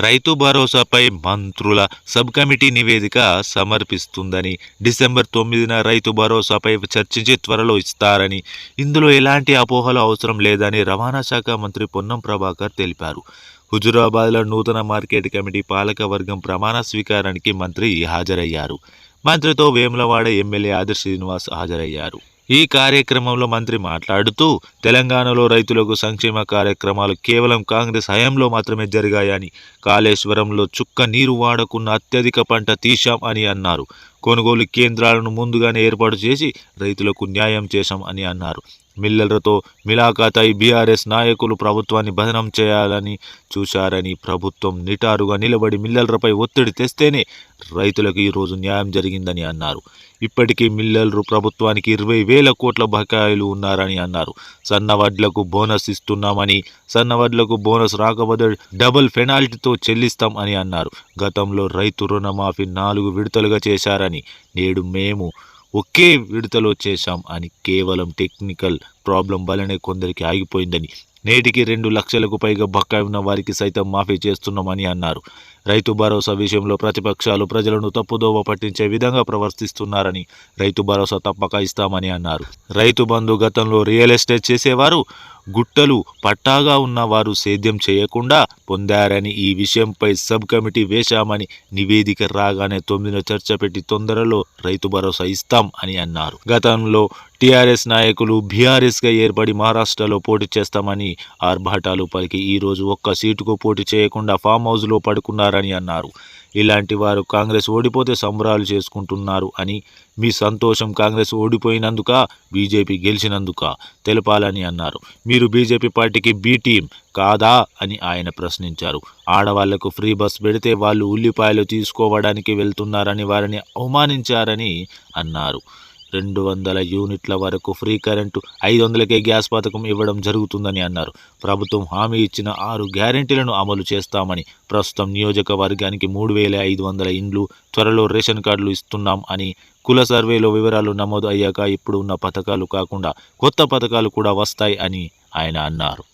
రైతు భరోసాపై మంత్రుల sub committee నివేదిక సమర్పిస్తుందని, డిసెంబర్ 9న రైతు భరోసాపై చర్చించి త్వరలో ఇస్తారని, ఇందులో ఎలాంటి అపోహలు అవసరం లేదని రవాణా శాఖ మంత్రి పొన్నం ప్రభాకర్ తెలిపారు. హుజురాబాద్లో నూతన మార్కెట్ కమిటీ పాలక వర్గం ప్రమాణ స్వీకారానికి మంత్రి హాజరయ్యారు. మంత్రితో వేములవాడ ఎమ్మెల్యే ఆదిర్ శ్రీనివాస్ హాజరయ్యారు. ఈ కార్యక్రమంలో మంత్రి మాట్లాడుతూ, తెలంగాణలో రైతులకు సంక్షేమ కార్యక్రమాలు కేవలం కాంగ్రెస్ హయాంలో మాత్రమే జరిగాయని, కాళేశ్వరంలో చుక్క నీరు వాడకున్న అత్యధిక పంట తీశాం అని అన్నారు. కొనుగోలు కేంద్రాలను ముందుగానే ఏర్పాటు చేసి రైతులకు న్యాయం చేశాం అని అన్నారు. మిల్లర్లతో మిలాఖాతై బీఆర్ఎస్ నాయకులు ప్రభుత్వాన్ని బదనం చేయాలని చూశారని, ప్రభుత్వం నిటారుగా నిలబడి మిల్లర్లపై ఒత్తిడి తెస్తేనే రైతులకు ఈరోజు న్యాయం జరిగిందని అన్నారు. ఇప్పటికీ మిల్లర్లు ప్రభుత్వానికి 20,000 కోట్ల బకాయిలు ఉన్నారని అన్నారు. సన్నవడ్లకు బోనస్ ఇస్తున్నామని, సన్నవడ్లకు బోనస్ రాకపోతే డబుల్ పెనాల్టీతో చెల్లిస్తాం అని అన్నారు. గతంలో రైతు రుణమాఫీ 4 విడతలుగా చేశారని, నేడు మేము ఒకే విడతలో చేశాం అని, కేవలం టెక్నికల్ ప్రాబ్లం వల్లనే కొందరికి ఆగిపోయిందని, నేటికి 2 లక్షలకు పైగా బకాయి ఉన్న వారికి సైతం మాఫీ చేస్తున్నామని అన్నారు. రైతు భరోసా విషయంలో ప్రతిపక్షాలు ప్రజలను తప్పుదోవ పట్టించే విధంగా ప్రవర్తిస్తున్నారని, రైతు భరోసా తప్పక ఇస్తామని అన్నారు. రైతు బంధు గతంలో రియల్ ఎస్టేట్ చేసేవారు, గుట్టలు పట్టాగా ఉన్నవారు సేద్యం చేయకుండా పొందారని, ఈ విషయంపై సబ్ కమిటీ వేశామని, నివేదిక రాగానే 9న చర్చ పెట్టి తొందరలో రైతు భరోసా ఇస్తాం అని అన్నారు. గతంలో టీఆర్ఎస్ నాయకులు బీఆర్ఎస్గా ఏర్పడి మహారాష్ట్రలో పోటీ చేస్తామని ఆర్భాటాలు పలికి ఈరోజు ఒక్క సీటుకు పోటీ చేయకుండా ఫామ్ హౌస్లో పడుకున్నారని అన్నారు. ఇలాంటి వారు కాంగ్రెస్ ఓడిపోతే సంబరాలు చేసుకుంటున్నారు అని, మీ సంతోషం కాంగ్రెస్ ఓడిపోయినందుక, బీజేపీ గెలిచినందుక తెలపాలని అన్నారు. మీరు బీజేపీ పార్టీకి బి టీం కాదా అని ఆయన ప్రశ్నించారు. ఆడవాళ్లకు ఫ్రీ బస్ పెడితే వాళ్ళు ఉల్లిపాయలు తీసుకోవడానికి వెళ్తున్నారని వారిని అవమానించారని అన్నారు. 200 యూనిట్ల వరకు ఫ్రీ కరెంటు, 500కే గ్యాస్ పథకం ఇవ్వడం జరుగుతుందని అన్నారు. ప్రభుత్వం హామీ ఇచ్చిన 6 గ్యారెంటీలను అమలు చేస్తామని, ప్రస్తుతం నియోజకవర్గానికి 3,500 ఇండ్లు, త్వరలో రేషన్ కార్డులు ఇస్తున్నాం అని, కుల సర్వేలో వివరాలు నమోదు అయ్యాక ఇప్పుడు ఉన్న పథకాలు కాకుండా కొత్త పథకాలు కూడా వస్తాయి అని ఆయన అన్నారు.